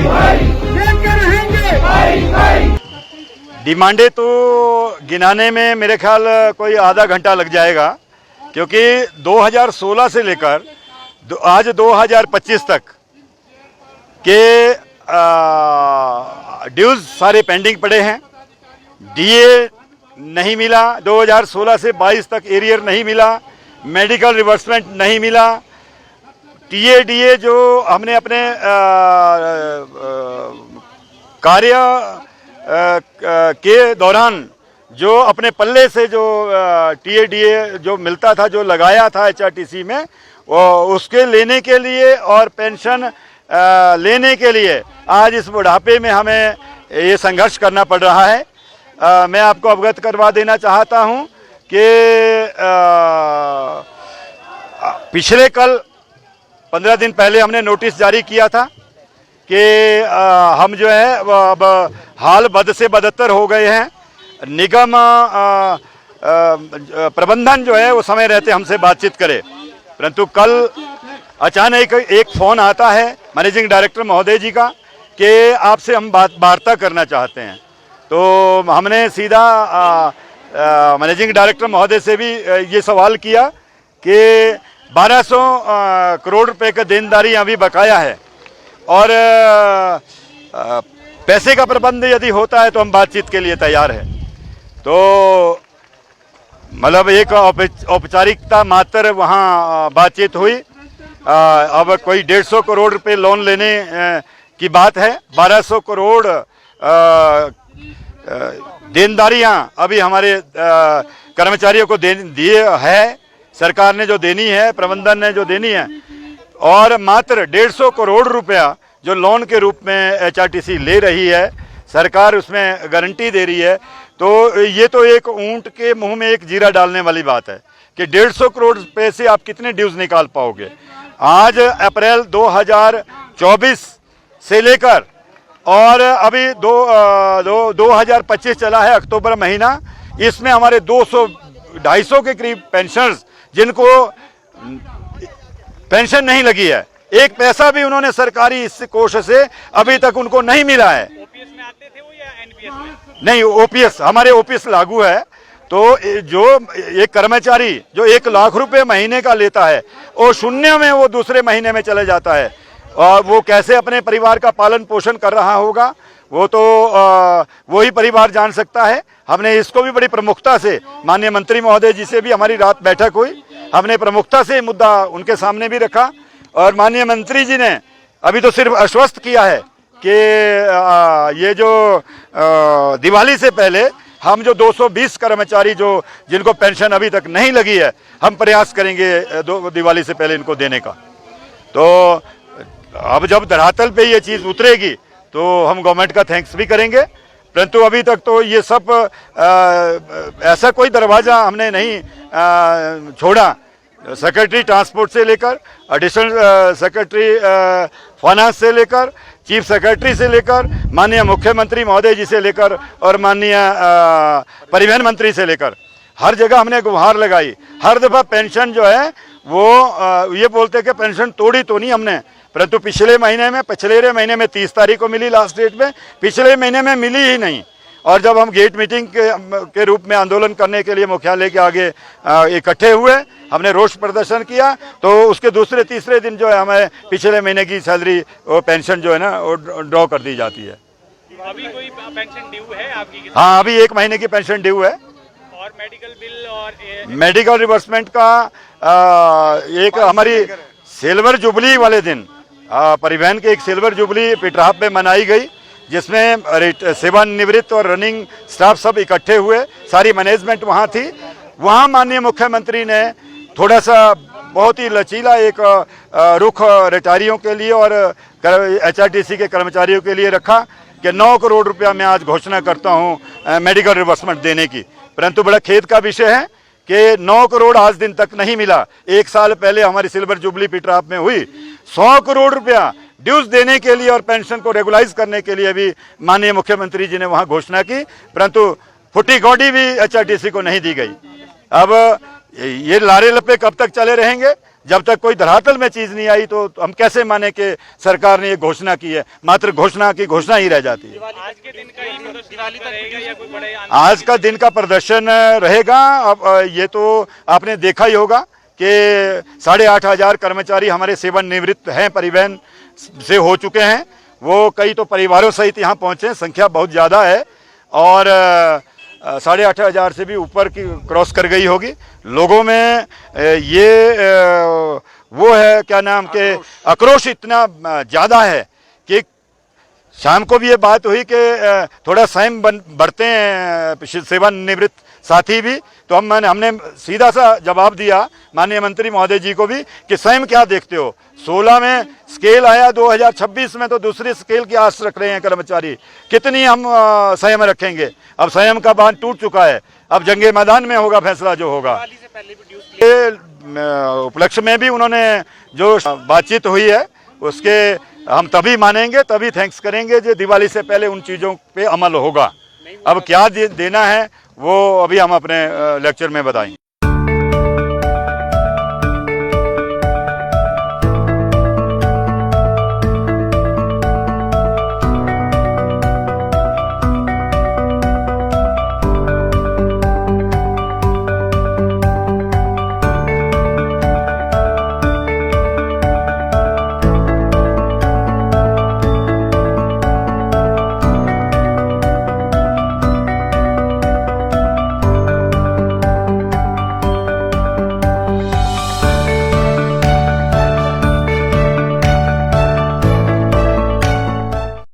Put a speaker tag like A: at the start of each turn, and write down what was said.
A: लेकर रहेंगे।
B: डिमांडें तो गिनाने में मेरे ख्याल कोई आधा घंटा लग जाएगा, क्योंकि 2016 से लेकर आज 2025 तक के ड्यूज सारे पेंडिंग पड़े हैं। डीए नहीं मिला, 2016 से 22 तक एरियर नहीं मिला, मेडिकल रिवर्समेंट नहीं मिला, टीए डीए जो हमने अपने कार्य के दौरान जो अपने पल्ले से जो टीए डीए जो मिलता था, जो लगाया था एचआरटीसी में, उसके लेने के लिए और पेंशन लेने के लिए आज इस बुढ़ापे में हमें ये संघर्ष करना पड़ रहा है। मैं आपको अवगत करवा देना चाहता हूं कि पिछले कल 15 दिन पहले हमने नोटिस जारी किया था कि हम जो है अब हाल बद से बदतर हो गए हैं। निगम प्रबंधन जो है वो समय रहते हमसे बातचीत करे, परंतु कल अचानक एक फ़ोन आता है मैनेजिंग डायरेक्टर महोदय जी का कि आपसे हम वार्ता करना चाहते हैं। तो हमने सीधा मैनेजिंग डायरेक्टर महोदय से भी ये सवाल किया कि 1200 करोड़ रुपए का देनदारी अभी बकाया है और पैसे का प्रबंध यदि होता है तो हम बातचीत के लिए तैयार हैं। तो मतलब एक औपचारिकता मात्र वहाँ बातचीत हुई। अब कोई 150 करोड़ रुपए लोन लेने की बात है। 1200 करोड़ देनदारियां अभी हमारे कर्मचारियों को दिए है, सरकार ने जो देनी है, प्रबंधन ने जो देनी है, और मात्र 150 करोड़ रुपया जो लोन के रूप में एचआरटीसी ले रही है, सरकार उसमें गारंटी दे रही है। तो ये तो एक ऊंट के मुंह में एक जीरा डालने वाली बात है कि 150 करोड़ रुपए से आप कितने ड्यूज निकाल पाओगे। आज अप्रैल 2024 से लेकर और अभी 2025 चला है, अक्टूबर महीना, इसमें हमारे 200-250 के करीब पेंशनर्स जिनको पेंशन नहीं लगी है, एक पैसा भी उन्होंने सरकारी इस कोष से अभी तक उनको नहीं मिला है।
C: ओपीएस में आते थे वो या एनपीएस में?
B: नहीं, ओपीएस, हमारे ओपीएस लागू है। तो जो एक कर्मचारी जो 1 लाख रुपए महीने का लेता है, वो शून्य में वो दूसरे महीने में चले जाता है, और वो कैसे अपने परिवार का पालन पोषण कर रहा होगा वो तो वही परिवार जान सकता है। हमने इसको भी बड़ी प्रमुखता से माननीय मंत्री महोदय जी से भी हमारी रात बैठक हुई, हमने प्रमुखता से मुद्दा उनके सामने भी रखा, और माननीय मंत्री जी ने अभी तो सिर्फ आश्वस्त किया है कि ये जो दिवाली से पहले हम जो 220 कर्मचारी जो जिनको पेंशन अभी तक नहीं लगी है, हम प्रयास करेंगे दिवाली से पहले इनको देने का। तो अब जब धरातल पे ये चीज़ उतरेगी तो हम गवर्नमेंट का थैंक्स भी करेंगे, परंतु अभी तक तो ये सब ऐसा कोई दरवाज़ा हमने नहीं छोड़ा। सेक्रेटरी ट्रांसपोर्ट से लेकर, एडिशनल सेक्रेटरी फाइनेंस से लेकर, चीफ सेक्रेटरी से लेकर, माननीय मुख्यमंत्री महोदय जी से लेकर और माननीय परिवहन मंत्री से लेकर, हर जगह हमने गुहार लगाई। हर दफ़ा पेंशन जो है वो ये बोलते कि पेंशन तोड़ी तो नहीं हमने, परंतु पिछले महीने में 30 तारीख को मिली लास्ट डेट में, पिछले महीने में मिली ही नहीं। और जब हम गेट मीटिंग के रूप में आंदोलन करने के लिए मुख्यालय के आगे इकट्ठे हुए, हमने रोष प्रदर्शन किया, तो उसके दूसरे तीसरे दिन जो है हमें पिछले महीने की सैलरी और पेंशन जो है ना वो ड्रॉ कर दी जाती है।
C: अभी कोई पेंशन ड्यू है आपकी?
B: हाँ, अभी 1 महीने की पेंशन ड्यू है।
C: और मेडिकल बिल और
B: मेडिकल रिवर्समेंट का एक हमारी सिल्वर जुबली वाले दिन परिवहन की एक सिल्वर जुबली पिटराहप में मनाई गई, जिसमें सेवानिवृत्त और रनिंग स्टाफ सब इकट्ठे हुए, सारी मैनेजमेंट वहाँ थी। वहाँ माननीय मुख्यमंत्री ने थोड़ा सा बहुत ही लचीला एक रुख रिटायरियों के लिए और एचआरटीसी के कर्मचारियों के लिए रखा कि 9 करोड़ रुपया मैं आज घोषणा करता हूँ मेडिकल रिवर्समेंट देने की। परंतु बड़ा खेद का विषय है कि 9 करोड़ आज दिन तक नहीं मिला। 1 साल पहले हमारी सिल्वर जुबली पिटराहप में हुई, 100 करोड़ रुपया ड्यूज देने के लिए और पेंशन को रेगुलाइज करने के लिए भी माननीय मुख्यमंत्री जी ने वहां घोषणा की, परंतु फुटी कौड़ी भी एचआरटीसी को नहीं दी गई। अब ये लारे लपे कब तक चले रहेंगे? जब तक कोई धरातल में चीज नहीं आई तो हम कैसे माने कि सरकार ने ये घोषणा की है। मात्र घोषणा की घोषणा ही रह जाती है।
C: आज के दिन का ही दिवाली तक रहेगा या कोई बड़े
B: आज का दिन का प्रदर्शन रहेगा। अब ये तो आपने देखा ही होगा कि 8,500 कर्मचारी हमारे सेवानिवृत्त हैं, परिवहन से हो चुके हैं। वो कई तो परिवारों सहित यहाँ पहुँचे, संख्या बहुत ज़्यादा है और 8,500 से भी ऊपर की क्रॉस कर गई होगी। लोगों में ये वो है क्या नाम के आक्रोश इतना ज़्यादा है कि शाम को भी ये बात हुई कि थोड़ा संयम बरतें हैं सेवानिवृत्त साथी भी। तो हमने सीधा सा जवाब दिया माननीय मंत्री महोदय जी को भी कि संयम क्या देखते हो। 16 में स्केल आया, 2026 में तो दूसरी स्केल की आस रख रहे हैं कर्मचारी। कितनी हम संयम रखेंगे। अब संयम का बांध टूट चुका है, अब जंगे मैदान में होगा फैसला जो होगा। ये उपलक्ष्य में भी उन्होंने जो बातचीत हुई है उसके हम तभी मानेंगे, तभी थैंक्स करेंगे जो दिवाली से पहले उन चीज़ों पे अमल होगा। अब क्या देना है वो अभी हम अपने लेक्चर में बताएंगे।